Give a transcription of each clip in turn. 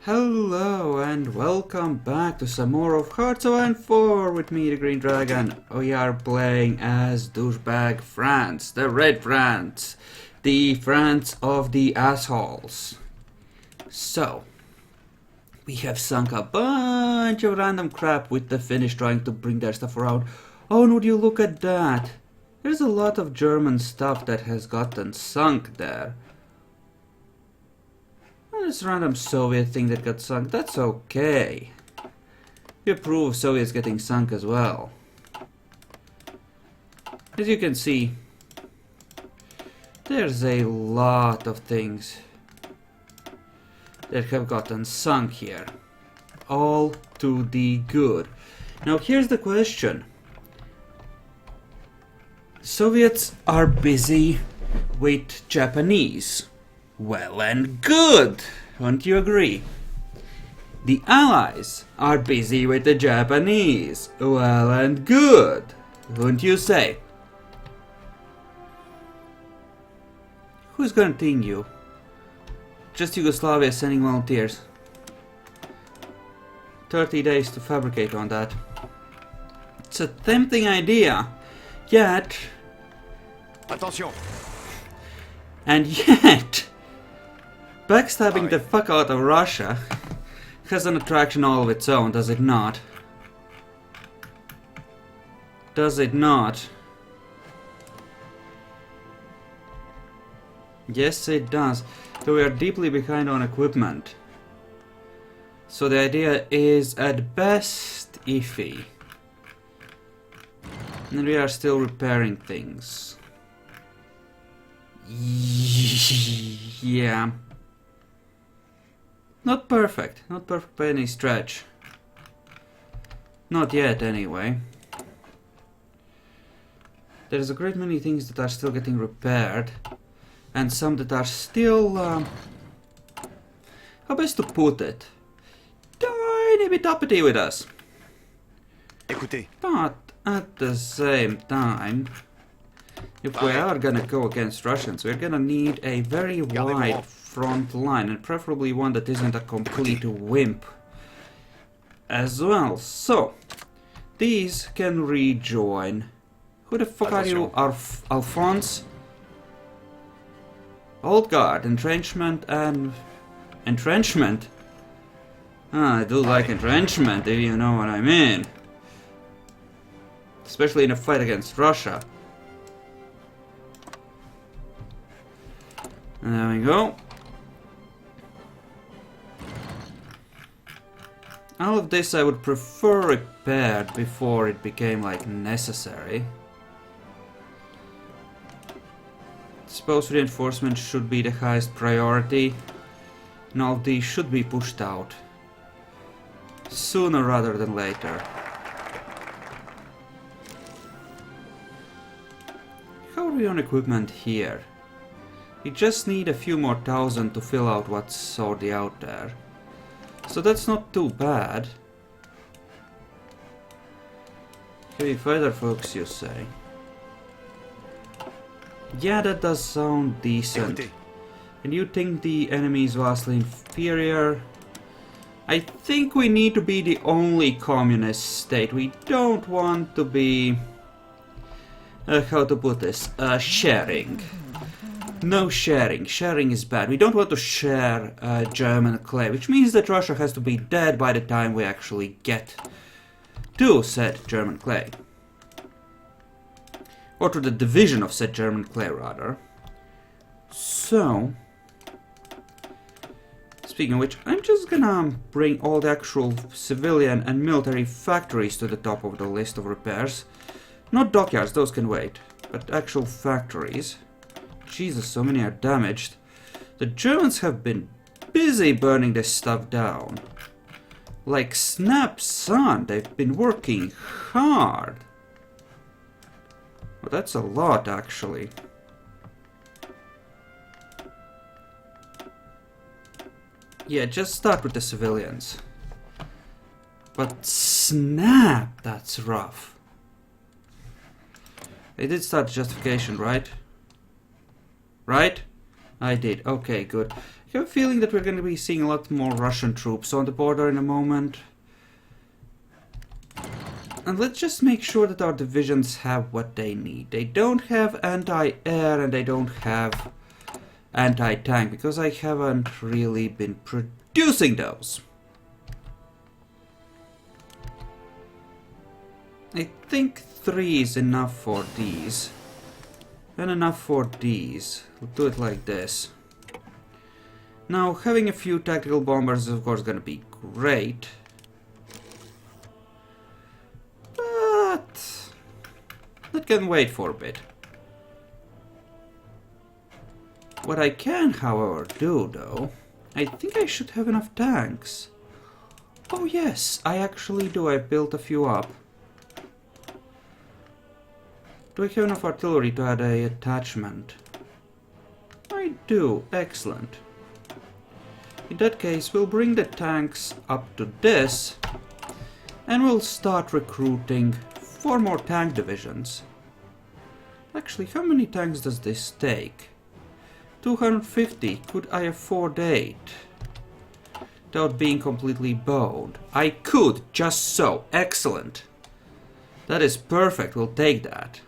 Hello and welcome back to some more of HOI4 with me, the Green Dragon. We are playing as Douchebag France, the Red France, the France of the assholes. So, we have sunk a bunch of random crap with the Finnish trying to bring their stuff around. Oh, and would you look at that? There's a lot of German stuff that has gotten sunk there. This random Soviet thing that got sunk, that's okay. We approve of Soviets getting sunk as well. As you can see, there's a lot of things that have gotten sunk here. All to the good. Now here's the question. Soviets are busy with Japanese. Well and good, won't you agree? The Allies are busy with the Japanese. Well and good, wouldn't you say? Who's guaranteeing you? Just Yugoslavia sending volunteers. 30 days to fabricate on that. It's a tempting idea, yet... Attention! And yet... Backstabbing the fuck out of Russia has an attraction all of its own, does it not? Does it not? Yes, it does. Though we are deeply behind on equipment. So the idea is at best iffy. And we are still repairing things. Yeah. Not perfect by any stretch. Not yet, anyway. There's a great many things that are still getting repaired, and some that are still, how best to put it, tiny bit uppity with us. Écoutez. But at the same time, if we are gonna go against Russians, we're gonna need a very wide front line, and preferably one that isn't a complete wimp as well. So, these can rejoin. Who the fuck are you, Alphonse? Old guard, entrenchment and... Entrenchment? Ah, I do like entrenchment, if you know what I mean. Especially in a fight against Russia. And there we go. All of this I would prefer repaired before it became, like, necessary. Suppose reinforcement should be the highest priority, and all these should be pushed out. Sooner rather than later. How are we on equipment here? We just need a few more thousand to fill out what's already out there. So that's not too bad. Heavy fighter folks, you say? Yeah, that does sound decent. And you think the enemy is vastly inferior? I think we need to be the only communist state. We don't want to be... how to put this? Sharing. No sharing. Sharing is bad. We don't want to share German clay, which means that Russia has to be dead by the time we actually get to said German clay. Or to the division of said German clay, rather. So, speaking of which, I'm just gonna bring all the actual civilian and military factories to the top of the list of repairs. Not dockyards, those can wait, but actual factories. Jesus, so many are damaged. The Germans have been busy burning this stuff down. Like snap, son, they've been working hard. Well, that's a lot, actually. Yeah, just start with the civilians. But snap, that's rough. They did start justification, right? Right? I did. Okay, good. I have a feeling that we're going to be seeing a lot more Russian troops on the border in a moment. And let's just make sure that our divisions have what they need. They don't have anti-air and they don't have anti-tank, because I haven't really been producing those. I think 3 is enough for these. And enough for these. We'll do it like this. Now, having a few tactical bombers is of course gonna be great. But that can wait for a bit. What I can, however, do though, I think I should have enough tanks. Oh yes, I actually do. I've built a few up. Do I have enough artillery to add an attachment? I do. Excellent. In that case, we'll bring the tanks up to this, and we'll start recruiting 4 more tank divisions. Actually, how many tanks does this take? 250. Could I afford 8? Without being completely boned. I could, just so. Excellent. That is perfect. We'll take that.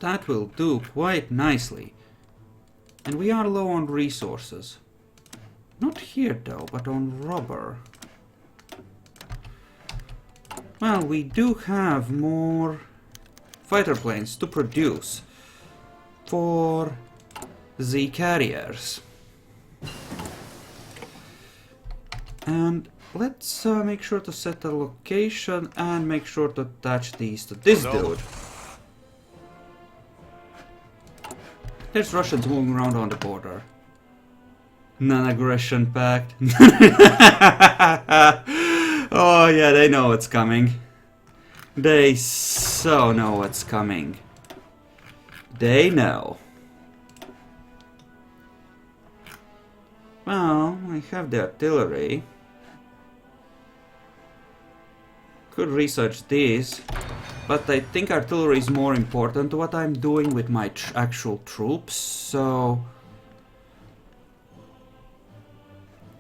That will do quite nicely. And we are low on resources. Not here though, but on rubber. Well, we do have more fighter planes to produce for the carriers. And let's make sure to set a location and make sure to attach these to this dude. There's Russians moving around on the border. Non-aggression pact. Oh yeah, they know what's coming. They so know what's coming. They know. Well, I have the artillery. Could research this. But I think artillery is more important to what I'm doing with my actual troops, so...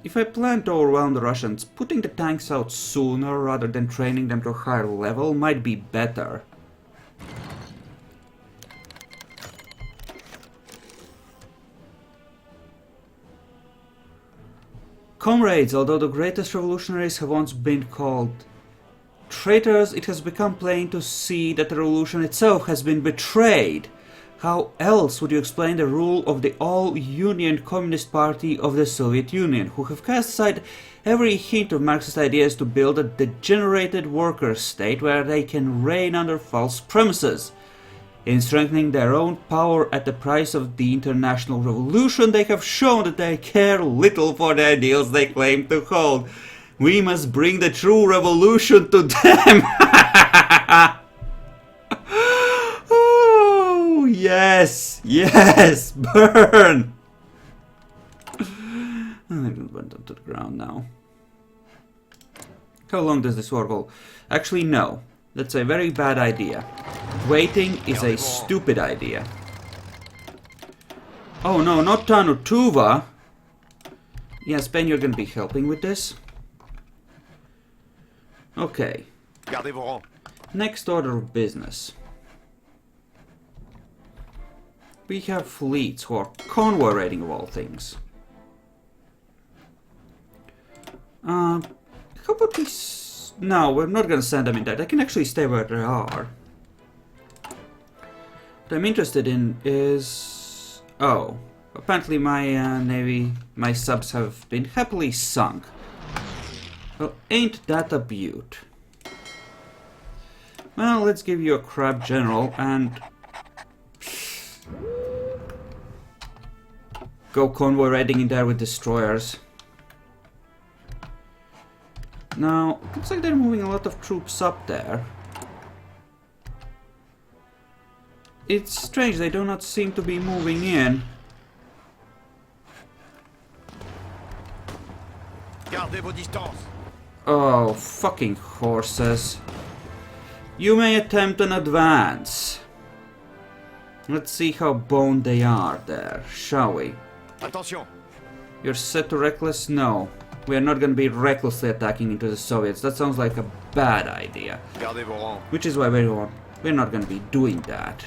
If I plan to overwhelm the Russians, putting the tanks out sooner rather than training them to a higher level might be better. Comrades, although the greatest revolutionaries have once been called traitors, it has become plain to see that the revolution itself has been betrayed. How else would you explain the rule of the all-Union Communist Party of the Soviet Union, who have cast aside every hint of Marxist ideas to build a degenerated worker state where they can reign under false premises? In strengthening their own power at the price of the international revolution, they have shown that they care little for the ideals they claim to hold. We must bring the true revolution to them! Oh, yes! Yes! Burn! I'm gonna burn them to the ground now. How long does this war go? Actually, no. That's a very bad idea. Waiting is a stupid idea. Oh no, not Tanutuva! Yeah, Spain, you're gonna be helping with this. Okay. Next order of business. We have fleets who are convoy raiding of all things. How about we... No, we're not gonna send them in there. They can actually stay where they are. What I'm interested in is... Oh. Apparently my navy, my subs have been happily sunk. Well, ain't that a beaut? Well, let's give you a crab general and... go convoy raiding in there with destroyers. Now, looks like they're moving a lot of troops up there. It's strange, they do not seem to be moving in. Gardez vos distances. Oh, fucking horses. You may attempt an advance. Let's see how boned they are there, shall we? Attention. You're set to reckless? No. We are not going to be recklessly attacking into the Soviets. That sounds like a bad idea. Gardez vos rangs. Which is why we're not going to be doing that.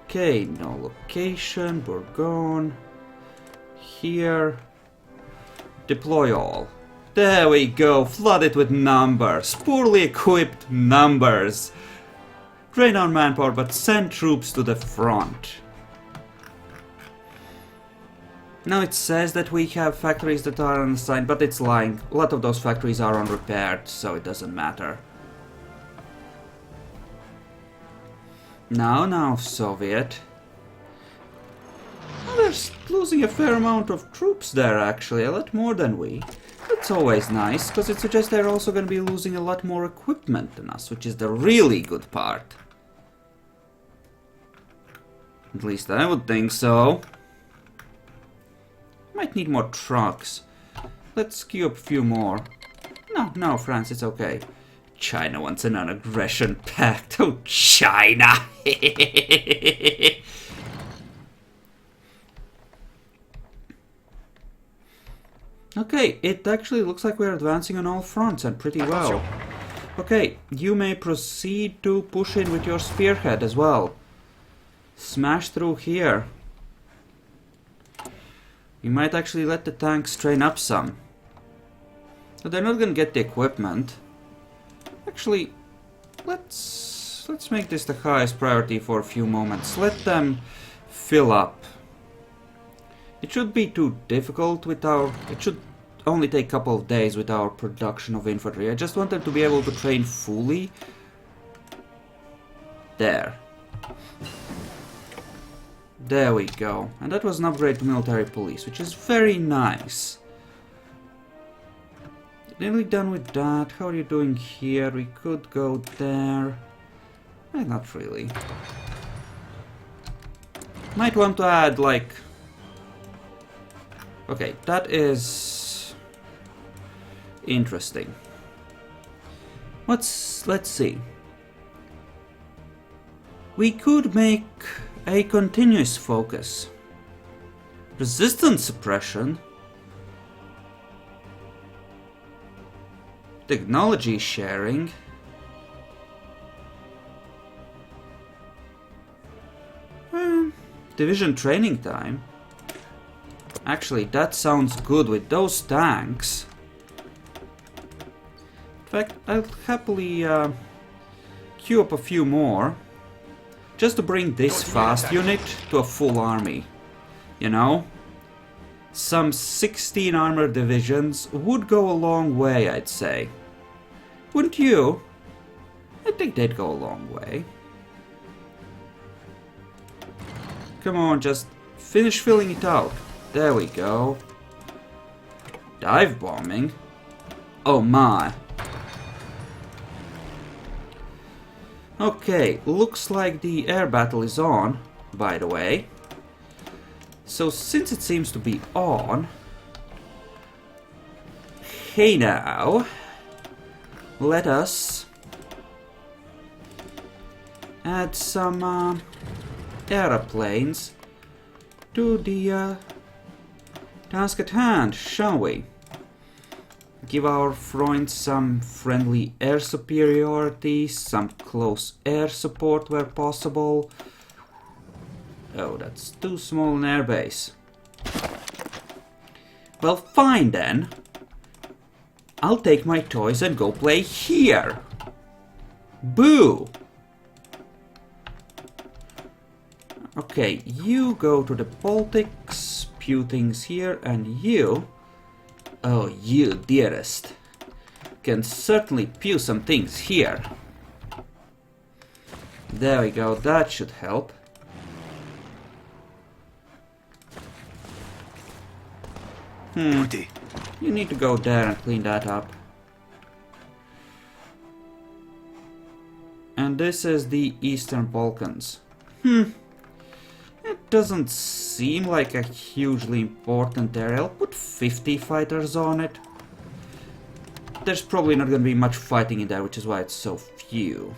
Okay, no location, Bourgogne. Here. Deploy all. There we go, flooded with numbers. Poorly equipped numbers. Drain our manpower, but send troops to the front. Now it says that we have factories that are unassigned, but it's lying. A lot of those factories are unrepaired, so it doesn't matter. Now, Soviet. Oh, they're losing a fair amount of troops there, actually. A lot more than we. That's always nice, because it suggests they're also going to be losing a lot more equipment than us, which is the really good part. At least I would think so. Might need more trucks. Let's queue up a few more. No, France, it's okay. China wants a non-aggression pact. Oh, China! Okay, it actually looks like we're advancing on all fronts and pretty well. Okay, you may proceed to push in with your spearhead as well. Smash through here. You might actually let the tanks train up some. But they're not gonna get the equipment. Actually, let's make this the highest priority for a few moments. Let them fill up. It should be too difficult with our... It should only take a couple of days with our production of infantry. I just want them to be able to train fully. There. There we go. And that was an upgrade to military police, which is very nice. Nearly done with that. How are you doing here? We could go there. Not really. Might want to add, like... Okay, that is... interesting. Let's see. We could make a continuous focus. Resistance suppression. Technology sharing. Division training time. Actually, that sounds good with those tanks. In fact, I'll happily queue up a few more. Just to bring this fast unit to a full army. You know? Some 16 armored divisions would go a long way, I'd say. Wouldn't you? I think they'd go a long way. Come on, just finish filling it out. There we go. Dive bombing? Oh my. Okay, looks like the air battle is on, by the way. So since it seems to be on... Hey now. Let us add some aeroplanes to the task at hand, shall we? Give our Freunds some friendly air superiority, some close air support where possible. Oh, that's too small an airbase. Well, fine then. I'll take my toys and go play here. Boo! Okay, you go to the Baltics, pew things here, and you... Oh, you dearest. Can certainly pew some things here. There we go, that should help. You need to go there and clean that up. And this is the Eastern Balkans. It doesn't seem like a hugely important area. I'll put 50 fighters on it. There's probably not going to be much fighting in there, which is why it's so few.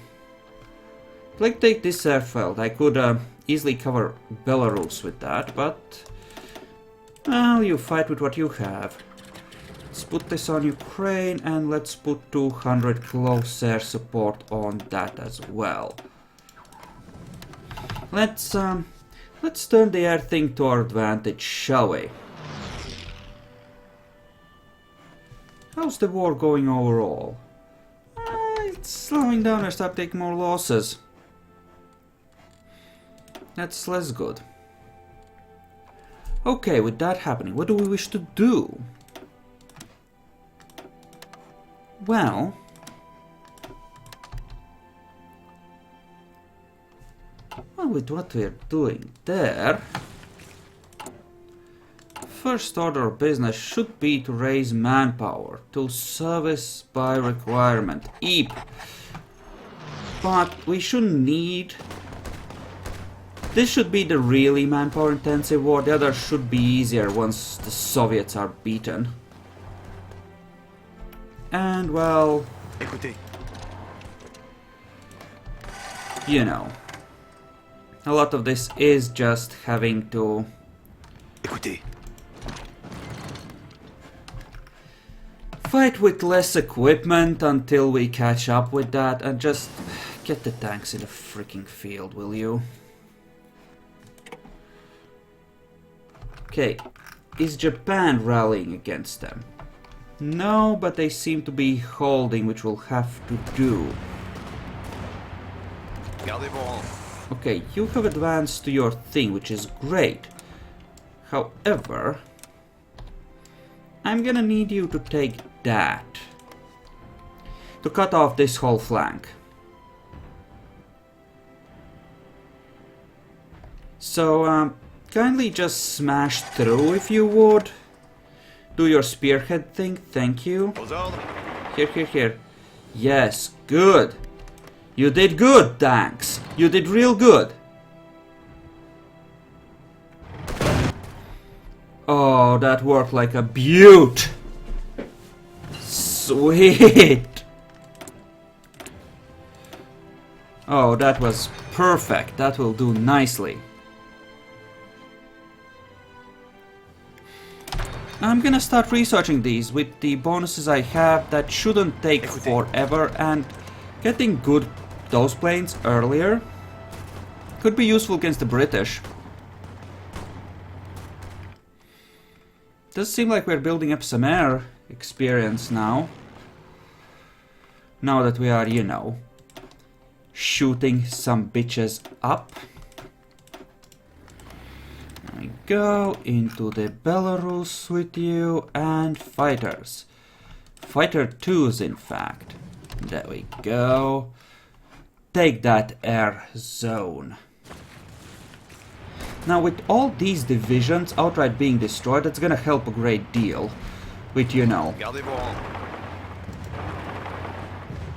Like, take this airfield. I could easily cover Belarus with that, but... well, you fight with what you have. Let's put this on Ukraine, and let's put 200 close air support on that as well. Let's turn the air thing to our advantage, shall we? How's the war going overall? It's slowing down. I start taking more losses. That's less good. Okay, with that happening, what do we wish to do? Well... with what we're doing there... first order of business should be to raise manpower to service by requirement. Eep. But we shouldn't need... this should be the really manpower intensive war. The other should be easier once the Soviets are beaten. And well... Écoutez. you know. A lot of this is just having to... Écoutez. fight with less equipment until we catch up with that, and just get the tanks in the freaking field, will you? Okay, is Japan rallying against them? No, but they seem to be holding, which we'll have to do. Gardez vos rangs. Okay, you have advanced to your thing, which is great. However, I'm gonna need you to take that to cut off this whole flank. So, kindly just smash through if you would. Do your spearhead thing, thank you. Aux ordres. Here. Yes, good. You did good, thanks. You did real good. Oh, that worked like a beaut. Sweet. Oh, that was perfect. That will do nicely. I'm gonna start researching these with the bonuses I have. That shouldn't take forever, and getting good those planes earlier could be useful against the British. Does seem like we're building up some air experience now. Now that we are, you know, shooting some bitches up. There we go, into the Belarus with you, and fighters. Fighter 2s, in fact. There we go. Take that air zone. Now, with all these divisions outright being destroyed, that's gonna help a great deal. With, you know... Gardez vos rangs.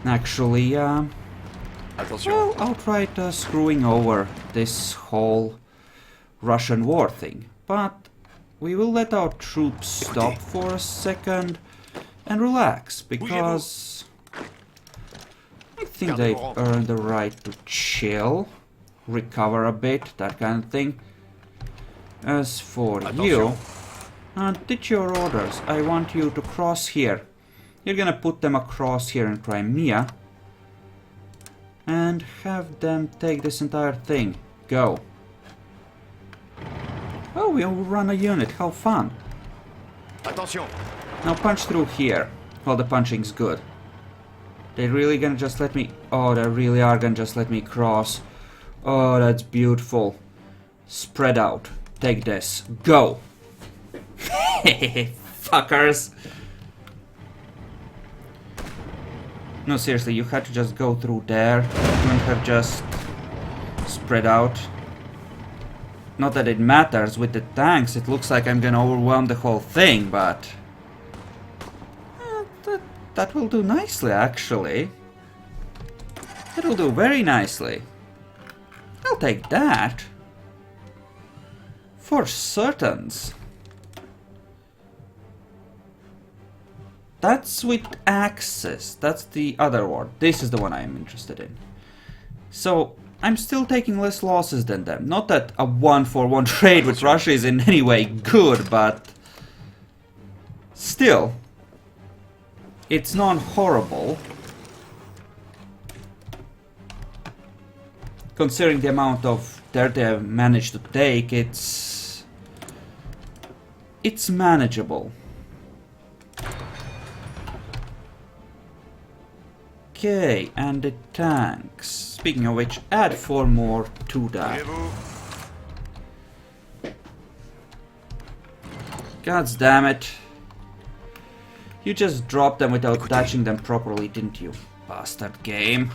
actually, Attention. well, outright screwing over this whole Russian war thing. But we will let our troops stop for a second and relax, because I think they've earned the right to chill, recover a bit, that kind of thing. As for you, did your orders. I want you to cross here. You're gonna put them across here in Crimea and have them take this entire thing. Go. Oh, we overrun a unit. How fun. Attention. Now punch through here. Well, the punching's good. They really gonna just let me... oh, they really are gonna just let me cross. Oh, that's beautiful. Spread out. Take this. Go. Fuckers. No, seriously, you had to just go through there. You couldn't have just spread out. Not that it matters with the tanks. It looks like I'm gonna overwhelm the whole thing, but... that will do nicely, actually. That will do very nicely. I'll take that. For certains. That's with Axis. That's the other war. This is the one I'm interested in. So, I'm still taking less losses than them. Not that a 1-for-1 trade with Russia is in any way good, but still, it's not horrible. Considering the amount of dirt they have managed to take, it's manageable. Okay, and the tanks. Speaking of which, add 4 more to that. God damn it. You just dropped them without touching them properly, didn't you? Bastard game.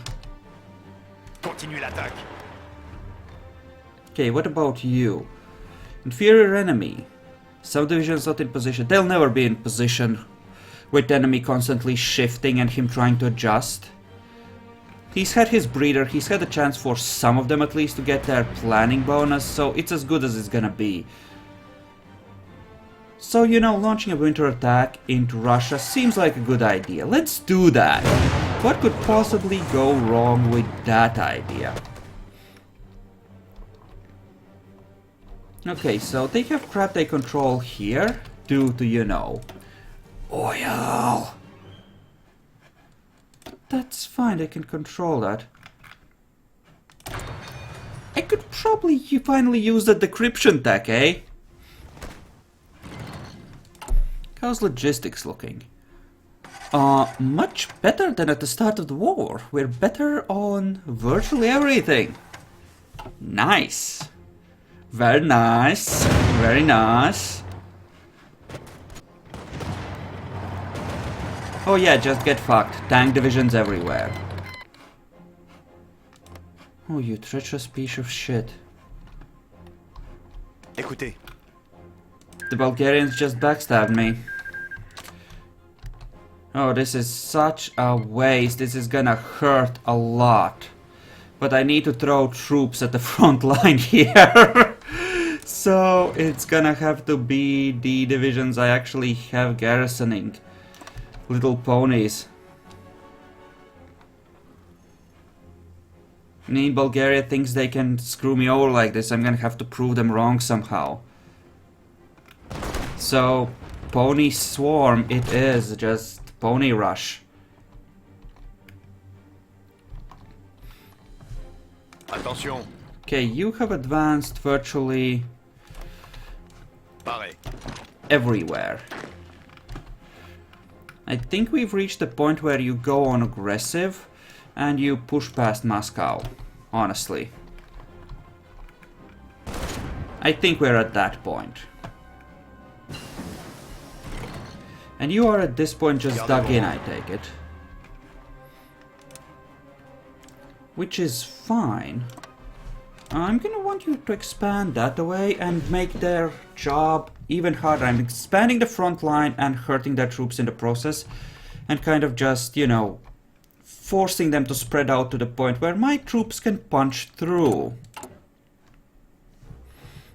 Continue l'attaque. Okay, what about you? Inferior enemy. Subdivisions not in position. They'll never be in position with the enemy constantly shifting and him trying to adjust. He's had his breeder, he's had a chance for some of them at least to get their planning bonus, so it's as good as it's gonna be. So, you know, launching a winter attack into Russia seems like a good idea. Let's do that! What could possibly go wrong with that idea? Okay, so they have crap they control here due to, you know, oil. That's fine, I can control that. I could probably finally use the decryption tech, eh? How's logistics looking? Much better than at the start of the war. We're better on virtually everything. Nice. Very nice. Very nice. Oh yeah, just get fucked. Tank divisions everywhere. Oh, you treacherous piece of shit. Écoutez. The Bulgarians just backstabbed me. Oh, this is such a waste. This is gonna hurt a lot. But I need to throw troops at the front line here. So it's gonna have to be the divisions I actually have garrisoning. Little ponies. I mean, Bulgaria thinks they can screw me over like this. I'm gonna have to prove them wrong somehow. So, pony swarm it is. Just pony rush. Attention. Okay, you have advanced virtually Pareil. everywhere. I think we've reached the point where you go on aggressive and you push past Moscow, honestly. I think we're at that point. And you are at this point just dug in, I take it. Which is fine. I'm gonna want you to expand that away and make their job even harder. I'm expanding the front line and hurting their troops in the process. And kind of just, you know, forcing them to spread out to the point where my troops can punch through.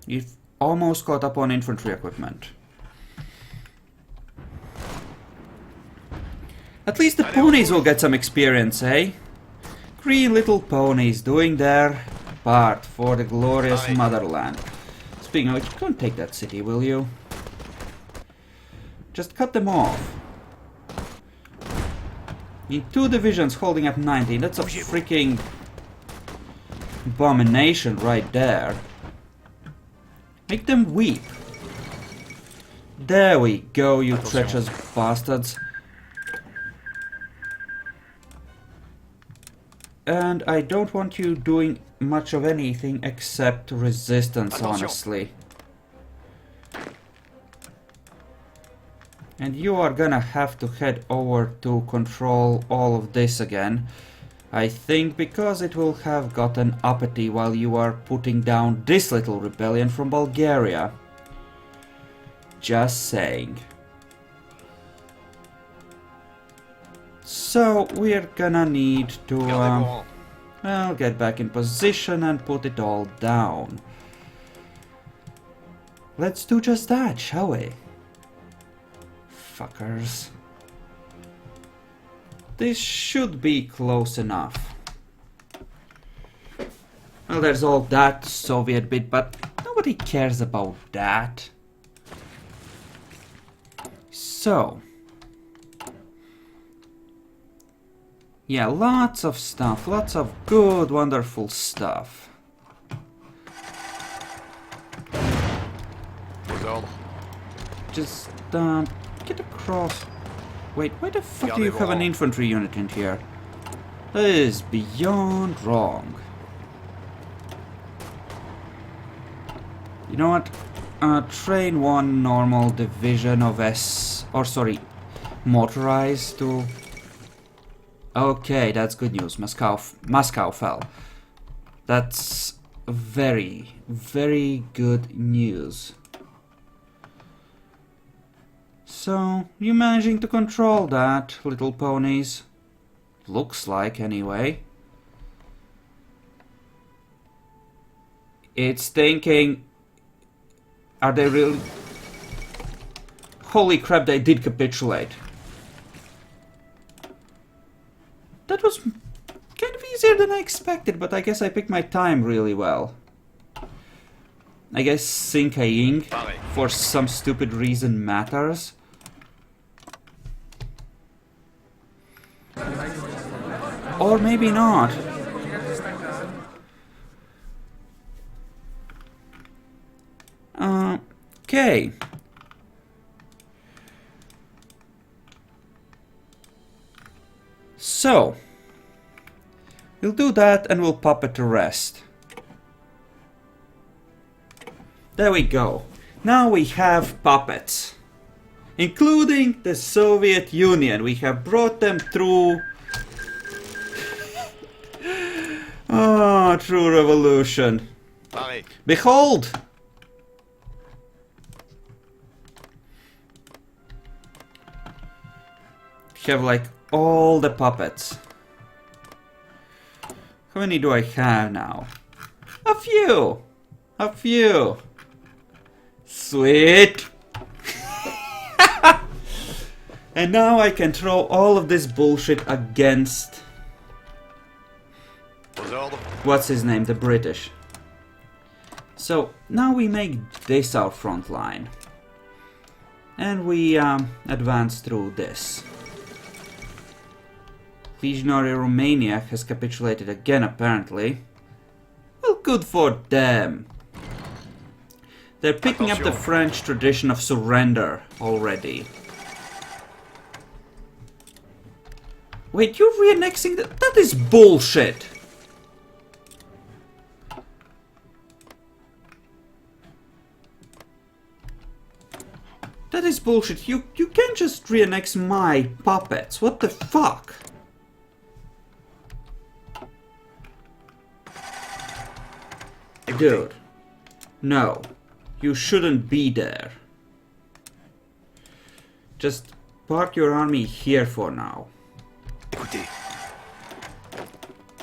You've almost caught up on infantry equipment. At least the ponies will get some experience, eh? Green little ponies doing their part for the glorious motherland. Speaking of which, don't take that city, will you? Just cut them off. In 2 divisions holding up 19, that's a freaking abomination right there. Make them weep. There we go, you treacherous bastards. And I don't want you doing much of anything except resistance, honestly. And you are gonna have to head over to control all of this again. I think because it will have gotten uppity while you are putting down this little rebellion from Bulgaria. Just saying. So we're gonna need to well, get back in position and put it all down. Let's do just that, shall we? Fuckers. This should be close enough. Well, there's all that Soviet bit, but nobody cares about that. So... yeah, lots of stuff, lots of good, wonderful stuff. Aux ordres. Just, get across. Wait, why the fuck do you Gardez have an vos infantry unit in here? That is beyond wrong. You know what? Train one normal division of motorized to... okay, that's good news. Moscow fell. That's very, very good news. So, you managing to control that, little ponies? Looks like, anyway. It's thinking... are they really... holy crap, they did capitulate. That was kind of easier than I expected, but I guess I picked my time really well. I guess Sinkaying, for some stupid reason, matters. Or maybe not. Okay. So, we'll do that and we'll pop it to rest. There we go. Now we have puppets. Including the Soviet Union. We have brought them through... oh, true revolution. Pareil. Behold! We have like all the puppets. How many do I have now? A few! A few! Sweet! And now I can throw all of this bullshit against... Aux ordres. what's his name? The British. So, now we make this our front line. And we advance through this. Legionary Romania has capitulated again, apparently. Well, good for them. They're picking up the French tradition of surrender already. Wait, you're re-annexing that? That is bullshit! That is bullshit. You can't just re-annex my puppets. What the fuck? Dude. No. You shouldn't be there. Just park your army here for now. Écoutez.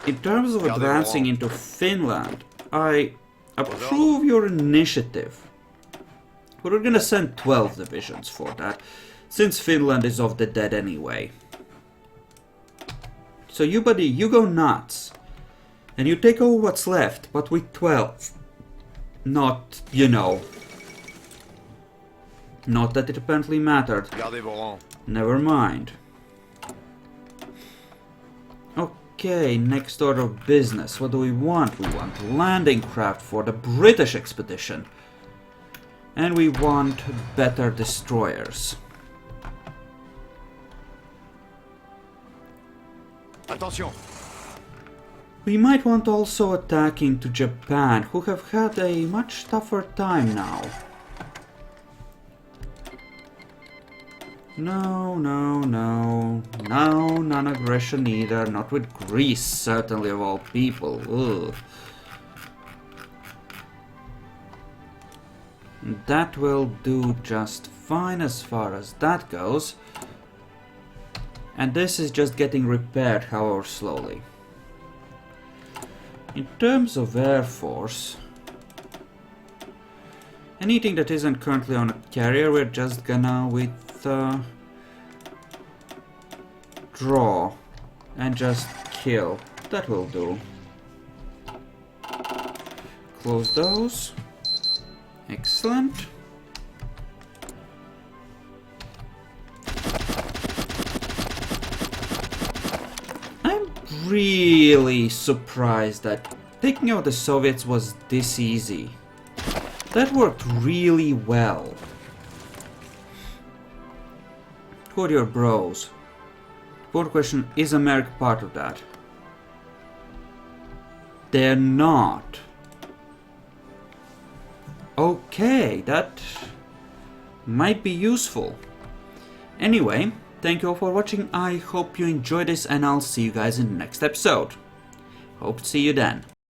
In terms of advancing into Finland, I approve your initiative. But we're gonna send 12 divisions for that, since Finland is of the dead anyway. So you buddy, you go nuts. And you take over what's left, but with 12. Not, you know. Not that it apparently mattered. Gardez vos rangs. Never mind. Okay, next order of business. What do we want? We want landing craft for the British expedition. And we want better destroyers. Attention. We might want also attacking to Japan, who have had a much tougher time now. No, no, no. No, non-aggression either. Not with Greece, certainly, of all people. Ugh. That will do just fine as far as that goes. And this is just getting repaired, however slowly. In terms of Air Force, anything that isn't currently on a carrier, we're just gonna draw and just kill. That will do. Close those. Excellent. I'm really surprised that taking out the Soviets was this easy. That worked really well. Who are your bros? Important question, is America part of that? They're not. Okay, that might be useful. Anyway, thank you all for watching. I hope you enjoyed this and I'll see you guys in the next episode. Hope to see you then.